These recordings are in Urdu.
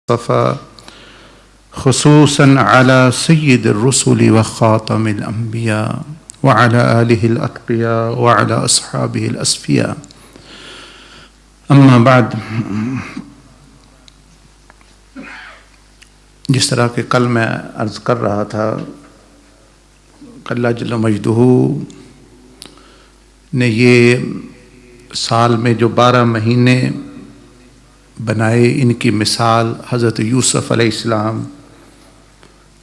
صفا خصوصا على سيد الرسل وخاتم الأنبياء وعلى آله الأتقياء وعلى أصحابه الأصفياء اما بعد. جس طرح کہ کل میں عرض کر رہا تھا کہ اللہ جل مجدہ نے یہ سال میں جو 12 مہینے بنائے، ان کی مثال حضرت یوسف علیہ السلام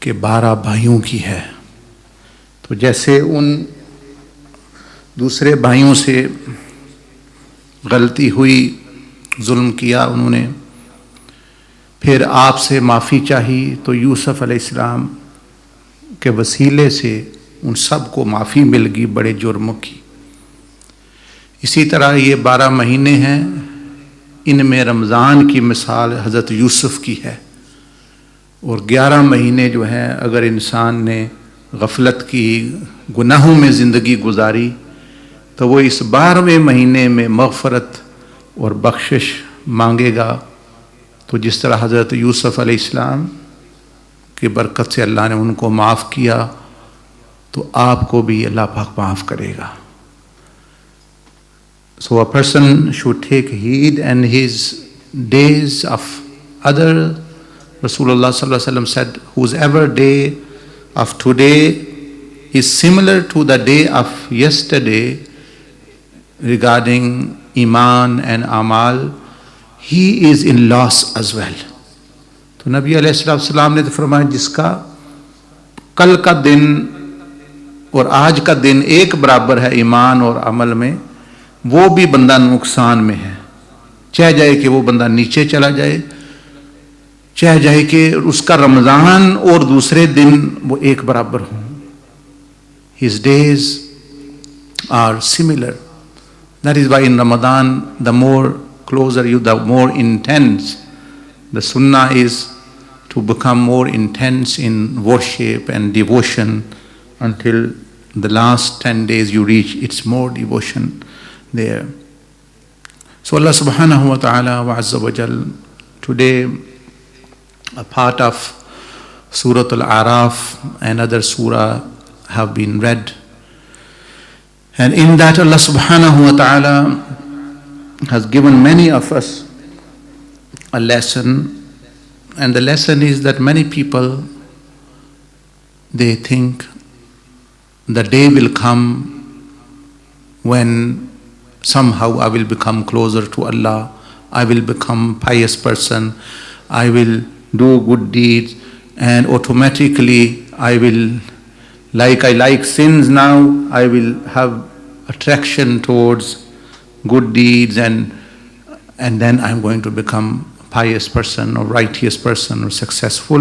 کے 12 بھائیوں کی ہے. تو جیسے ان دوسرے بھائیوں سے غلطی ہوئی، ظلم کیا انہوں نے، پھر آپ سے معافی چاہی، تو یوسف علیہ السلام کے وسیلے سے ان سب کو معافی مل گئی بڑے جرموں کی. اسی طرح یہ 12 مہینے ہیں، ان میں رمضان کی مثال حضرت یوسف کی ہے. اور 11 مہینے جو ہیں اگر انسان نے غفلت کی، گناہوں میں زندگی گزاری، تو وہ اس 12ویں مہینے میں مغفرت اور بخشش مانگے گا. تو جس طرح حضرت یوسف علیہ السلام کی برکت سے اللہ نے ان کو معاف کیا، تو آپ کو بھی اللہ پاک معاف کرے گا. So a person should take heed, and his days of other, Rasulullah sallallahu alaihi wasallam said, whosever day of today is similar to the day of yesterday regarding iman and amal, he is in loss as well. تو نبی علیہ السلام نے تو فرمایا جس کا کل کا دن اور آج کا دن ایک برابر ہے ایمان اور عمل میں، وہ بھی بندہ نقصان میں ہے. چاہے جائے کہ وہ بندہ نیچے چلا جائے، چاہے جائے کہ اس کا رمضان اور دوسرے دن وہ ایک برابر ہوں. His days are similar. That is why in Ramadan, the more closer you, the more intense. The sunnah is to become more intense in worship and devotion until the last 10 days you reach its more devotion there. So Allah subhanahu wa ta'ala wa azza wa jal, today a part of Surah Al-A'raf and other surah have been read, and in that Allah subhanahu wa ta'ala has given many of us a lesson. And the lesson is that many people, they think the day will come when somehow I will become closer to Allah, I will become pious person, I will do good deeds, and automatically I will, like I like sins now, I will have attraction towards good deeds, and then I'm going to become pious person or righteous person or successful.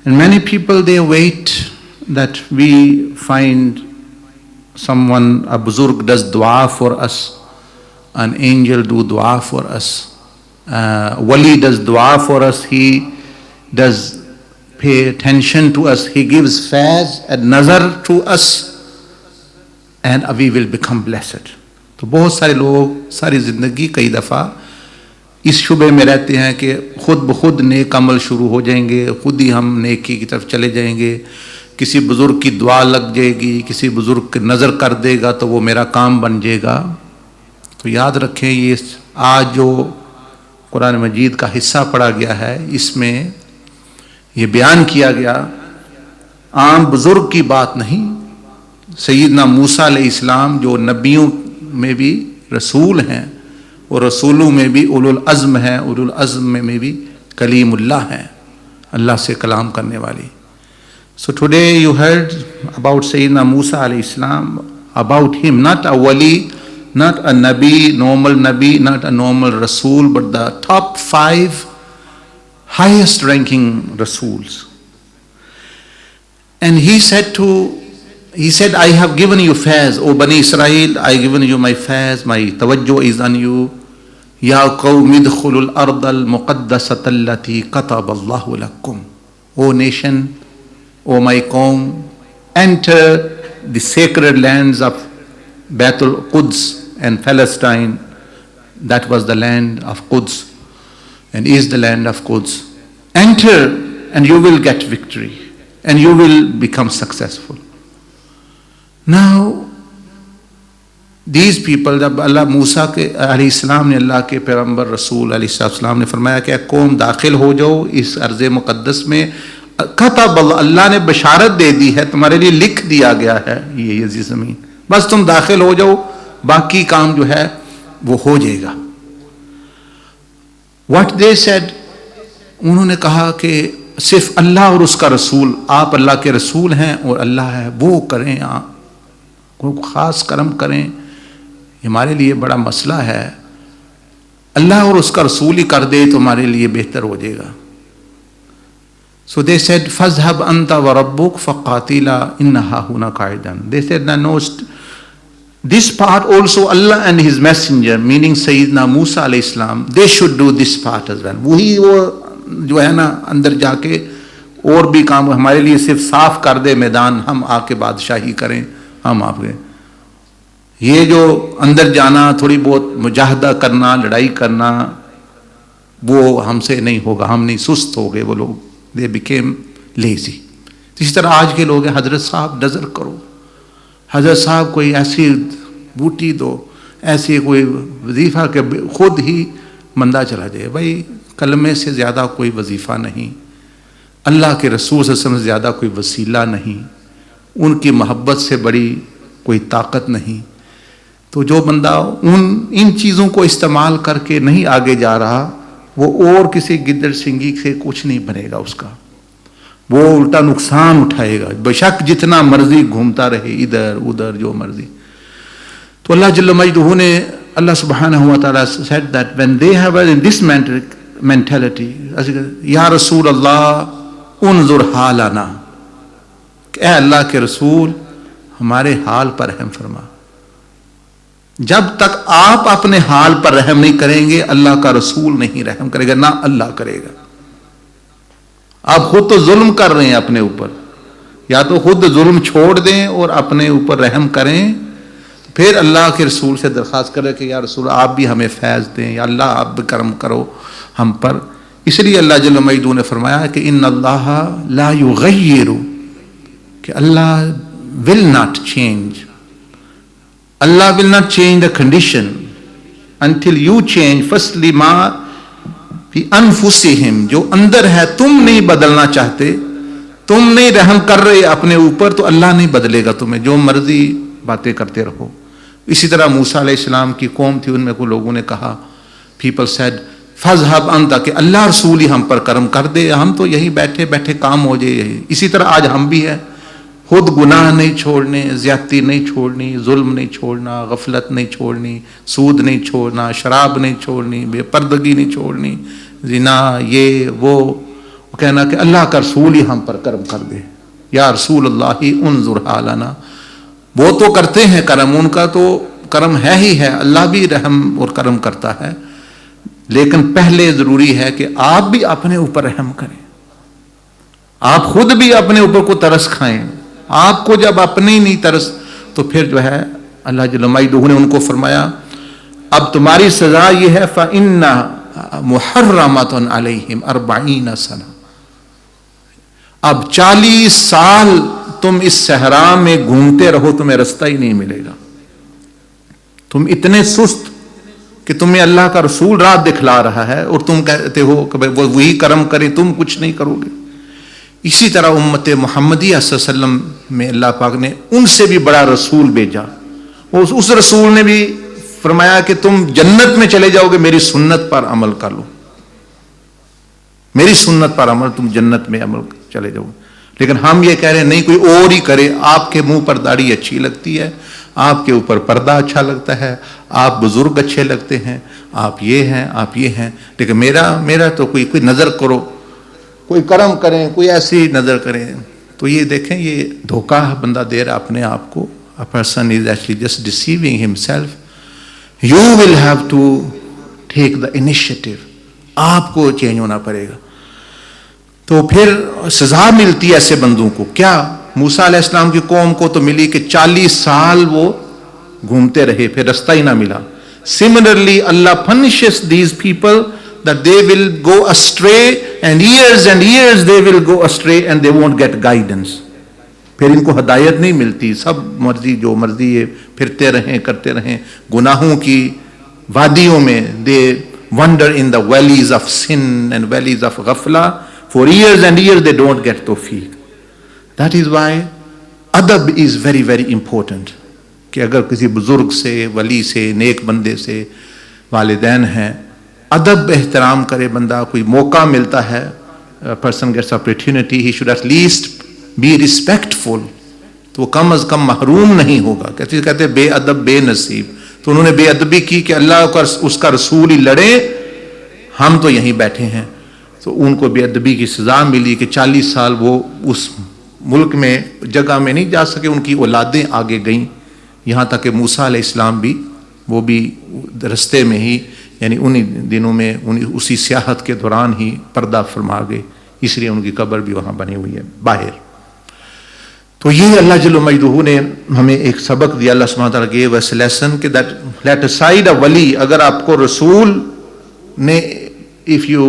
And many people, they wait that we find someone, a buzurg does dua for us, an angel do dua for us, wali does dua for us, he does pay attention to us, he gives faz and nazar to us, and we will become blessed. تو بہت سارے لوگ ساری زندگی کئی دفعہ اس شبے میں رہتے ہیں کہ خود بخود نیک عمل شروع ہو جائیں گے، خود ہی ہم نیکی کی طرف چلے جائیں گے، کسی بزرگ کی دعا لگ جائے گی، کسی بزرگ کی نظر کر دے گا تو وہ میرا کام بن جائے گا. تو یاد رکھیں، یہ آج جو قرآن مجید کا حصہ پڑھا گیا ہے، اس میں یہ بیان کیا گیا عام بزرگ کی بات نہیں. سیدنا موسیٰ علیہ السلام جو نبیوں میں بھی رسول ہیں، اور رسولوں میں بھی اولو العزم ہیں، اولو العزم میں بھی کلیم اللہ ہیں، اللہ سے کلام کرنے والی. So today you heard about Sayyidina Musa alayhi salam, about him, not a wali, not a nabi, not a normal rasul, but the top 5 highest ranking rasuls. And he said, I have given you faz, O Bani Israel, I have given you my faz, my tawajjuh is on you. Ya qawm idkhulul ardal muqaddasata allati kataba Allahu lakum. O nation, O my qawm, enter the sacred lands of Baitul Quds and Palestine. That was the land of Quds. and is the land of goods. Enter and you will get victory and you will become successful. Now, these people, جب اللہ موسیٰ کے علیہ السلام نے اللہ کے پیغمبر رسول علیہ السلام نے فرمایا کہ قوم داخل ہو جاؤ اس ارض مقدس میں، کتب اللہ نے بشارت دے دی ہے، تمہارے لیے لکھ دیا گیا ہے یہ زمین، بس تم داخل ہو جاؤ، باقی کام جو ہے وہ ہو جائے گا. What they said، انہوں نے کہا کہ صرف اللہ اور اس کا رسول، آپ اللہ کے رسول ہیں اور اللہ ہے، وہ کریں، کوئی خاص کرم کریں، ہمارے لیے بڑا مسئلہ ہے، اللہ اور اس کا رسول ہی کر دے تو ہمارے لیے بہتر ہو جائے گا. So they said, فَاذْهَبْ أَنْتَ وَرَبُّكَ فَقَاتِلَا إِنَّهَا هُنَا قَاعِدًا. They said, no, this part also Allah and His messenger, meaning Sayyidina Musa alayhi salam, they should do this part as well. وہی وہ جو ہے نا اندر جا کے اور بھی کام ہمارے لیے صرف صاف کر دے میدان، ہم آ کے بادشاہی کریں، ہم آپ کے یہ جو اندر جانا، تھوڑی بہت مجاہدہ کرنا، لڑائی کرنا، وہ ہم سے نہیں ہوگا، ہم نہیں، سست ہو گئے وہ لوگ. They became lazy. اسی طرح آج کے لوگ ہیں، حضرت صاحب نظر کرو، حضرت صاحب کوئی ایسی بوٹی دو، ایسی کوئی وظیفہ کہ خود ہی مندہ چلا جائے. بھائی کلمے سے زیادہ کوئی وظیفہ نہیں، اللہ کے رسول صلی اللہ علیہ وسلم سے زیادہ کوئی وسیلہ نہیں، ان کی محبت سے بڑی کوئی طاقت نہیں. تو جو بندہ ان چیزوں کو استعمال کر کے نہیں آگے جا رہا، وہ اور کسی گدڑ سنگی سے کچھ نہیں بنے گا اس کا، وہ الٹا نقصان اٹھائے گا، بے شک جتنا مرضی گھومتا رہے ادھر ادھر جو مرضی. تو اللہ جل مجدہ نے، اللہ سبحانہ و تعالیٰ said that when they have in this mentality، یا رسول اللہ انظر حالنا، اے اللہ کے رسول ہمارے حال پر رحم فرما. جب تک آپ اپنے حال پر رحم نہیں کریں گے، اللہ کا رسول نہیں رحم کرے گا، نہ اللہ کرے گا. آپ خود تو ظلم کر رہے ہیں اپنے اوپر، یا تو خود ظلم چھوڑ دیں اور اپنے اوپر رحم کریں، پھر اللہ کے رسول سے درخواست کریں کہ یا رسول آپ بھی ہمیں فیض دیں، یا اللہ آپ بھی کرم کرو ہم پر. اس لیے اللہ جل مجدہ نے فرمایا کہ ان اللہ لا یغیر، کہ اللہ will not change. Allah will not change the condition until you change firstly ما فی انفسہم، جو اندر ہے تم نہیں بدلنا چاہتے، تم نہیں رحم کر رہے اپنے اوپر، تو اللہ نہیں بدلے گا تمہیں، جو مرضی باتیں کرتے رہو. اسی طرح موسیٰ علیہ السلام کی قوم تھی، ان میں کو لوگوں نے کہا، people said فَاذْهَبْ أَنْتَ، کہ اللہ رسول ہی ہم پر کرم کر دے، ہم تو یہی بیٹھے بیٹھے کام ہو جائے یہی. اسی طرح آج ہم بھی ہیں، خود گناہ نہیں چھوڑنے، زیادتی نہیں چھوڑنی، ظلم نہیں چھوڑنا، غفلت نہیں چھوڑنی، سود نہیں چھوڑنا، شراب نہیں چھوڑنی، بے پردگی نہیں چھوڑنی، زنا، یہ وہ کہنا کہ اللہ کا رسول ہی ہم پر کرم کر دے، یا رسول اللہ انظر حالنا. وہ تو کرتے ہیں کرم، ان کا تو کرم ہے ہی ہے، اللہ بھی رحم اور کرم کرتا ہے، لیکن پہلے ضروری ہے کہ آپ بھی اپنے اوپر رحم کریں، آپ خود بھی اپنے اوپر کو ترس کھائیں. آپ کو جب اپنے ہی نہیں ترس، تو پھر جو ہے اللہ جل مجدہ نے ان کو فرمایا اب تمہاری سزا یہ ہے فَإِنَّ مُحَرَّمَةٌ عَلَيْهِمْ 40 سنہ، اب 40 سال تم اس صحرا میں گھومتے رہو، تمہیں رستہ ہی نہیں ملے گا. تم اتنے سست کہ تمہیں اللہ کا رسول راہ دکھلا رہا ہے اور تم کہتے ہو کہ وہی کرم کرے، تم کچھ نہیں کرو گے. اسی طرح امت محمدیہ صلی اللہ علیہ وسلم میں اللہ پاک نے ان سے بھی بڑا رسول بھیجا، اس رسول نے بھی فرمایا کہ تم جنت میں چلے جاؤ گے، میری سنت پر عمل کر لو، میری سنت پر عمل، تم جنت میں عمل چلے جاؤ. لیکن ہم یہ کہہ رہے ہیں نہیں، کوئی اور ہی کرے، آپ کے منہ پر داڑھی اچھی لگتی ہے، آپ کے اوپر پردہ اچھا لگتا ہے، آپ بزرگ اچھے لگتے ہیں، آپ یہ ہیں، آپ یہ ہیں، لیکن میرا تو کوئی نظر کرو، کوئی کرم کریں، کوئی ایسی نظر کریں. تو یہ دیکھیں، یہ دھوکہ بندہ دے رہا اپنے آپ کو. A person is actually just deceiving himself. You will have to take the initiative. آپ کو چینج ہونا پڑے گا. تو پھر سزا ملتی ہے ایسے بندوں کو. کیا؟ موسیٰ علیہ السلام کی قوم کو تو ملی کہ 40 سال وہ گھومتے رہے، پھر رستہ ہی نہ ملا. Similarly, Allah punishes these people that they will go astray and years they will go astray and they won't get guidance. پھر ان کو ہدایت نہیں ملتی, سب مرضی جو مرضی ہے پھرتے رہیں کرتے رہیں گناہوں کی وادیوں میں. they wander in the valleys of sin and valleys of ghafla for years and years they don't get tawfiq. That is why ادب is very very important. کہ اگر کسی بزرگ سے, ولی سے, نیک بندے سے, والدین ہیں, ادب احترام کرے بندہ, کوئی موقع ملتا ہے, person gets opportunity, he should at least be respectful, تو وہ کم از کم محروم نہیں ہوگا. کہتے بے ادب بے نصیب, تو انہوں نے بے ادبی کی کہ اللہ کا اس کا رسول ہی لڑے, ہم تو یہیں بیٹھے ہیں. تو ان کو بے ادبی کی سزا ملی کہ 40 سال وہ اس ملک میں جگہ میں نہیں جا سکے, ان کی اولادیں آگے گئیں, یہاں تک کہ موسیٰ علیہ السلام بھی وہ بھی رستے میں ہی, یعنی انہی دنوں میں اسی سیاحت کے دوران ہی پردہ فرما گئے, اس لیے ان کی قبر بھی وہاں بنی ہوئی ہے باہر. تو یہ اللہ جل مجدہ نے ہمیں ایک سبق دیا. اللہ سبحانہ تعالیٰ gave us a lesson کہ that let aside a wali, اگر آپ کو رسول نے, if you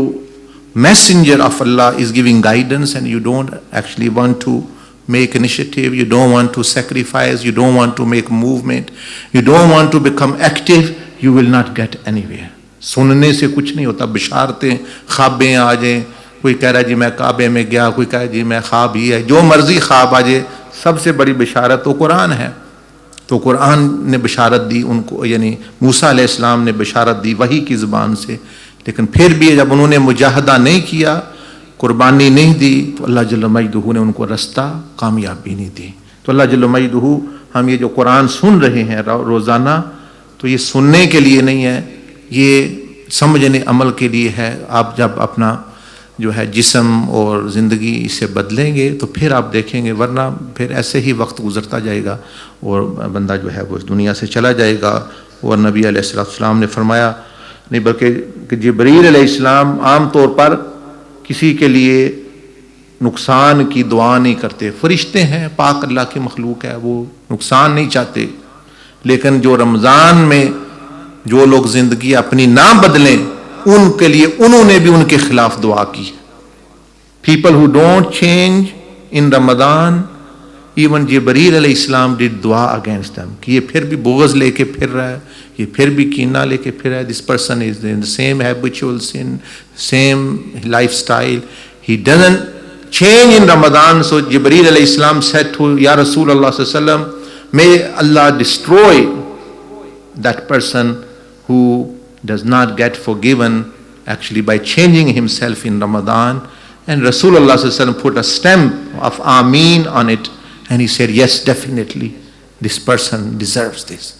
messenger of Allah is giving guidance and you don't actually want to make initiative, you don't want to sacrifice, you don't want to make movement, you don't want to become active, you will not get anywhere. سننے سے کچھ نہیں ہوتا, بشارتیں خوابیں آ جائیں, کوئی کہہ رہا ہے جی میں کعبے میں گیا, کوئی کہہ رہا ہے جی میں خواب ہی ہے, جو مرضی خواب آ جائے, سب سے بڑی بشارت تو قرآن ہے. تو قرآن نے بشارت دی ان کو, یعنی موسیٰ علیہ السلام نے بشارت دی وحی کی زبان سے, لیکن پھر بھی جب انہوں نے مجاہدہ نہیں کیا, قربانی نہیں دی, تو اللہ جل مجدہ نے ان کو رستہ کامیابی نہیں دی. تو اللہ جل مجدہ, ہم یہ جو قرآن سن رہے ہیں روزانہ, تو یہ سننے کے لیے نہیں ہے, یہ سمجھنے عمل کے لیے ہے. آپ جب اپنا جو ہے جسم اور زندگی اسے بدلیں گے تو پھر آپ دیکھیں گے, ورنہ پھر ایسے ہی وقت گزرتا جائے گا اور بندہ جو ہے وہ اس دنیا سے چلا جائے گا. اور نبی علیہ السلام نے فرمایا, نہیں بلکہ کہ جبریل علیہ السلام عام طور پر کسی کے لیے نقصان کی دعا نہیں کرتے. فرشتے ہیں, پاک اللہ کی مخلوق ہے, وہ نقصان نہیں چاہتے. لیکن جو رمضان میں جو لوگ زندگی اپنی نہ بدلیں, ان کے لیے انہوں نے بھی ان کے خلاف دعا کی. People who don't change in Ramadan, even جبریل علیہ السلام did dua against them, کہ یہ پھر بھی بغض لے کے پھر رہا ہے, یہ پھر بھی کینہ لے کے پھر رہا ہے. This person is in the same habitual sin, same lifestyle, he doesn't change in Ramadan. So Jibreel alayhi salam said to Ya Rasul Allah sallallahu alaihi wasallam, may Allah destroy that person who does not get forgiven actually by changing himself in Ramadan. And Rasulullah sallallahu alaihi wasallam put a stamp of Ameen on it, and he said, yes, definitely this person deserves this.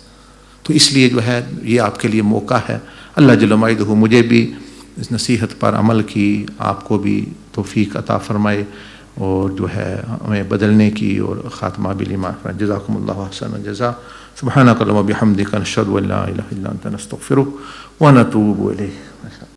تو اس لیے جو ہے یہ آپ کے لیے موقع ہے. اللہ جل مجدہ مجھے بھی اس نصیحت پر عمل کی, آپ کو بھی توفیق عطا فرمائے, اور جو ہے ہمیں بدلنے کی اور خاتمہ بھی لما. جزاکم اللہ احسن الجزاء. سبحانک اللہم و بحمدک نشہد ان لا الہ الا انت نستغفرک ونتوب الیک.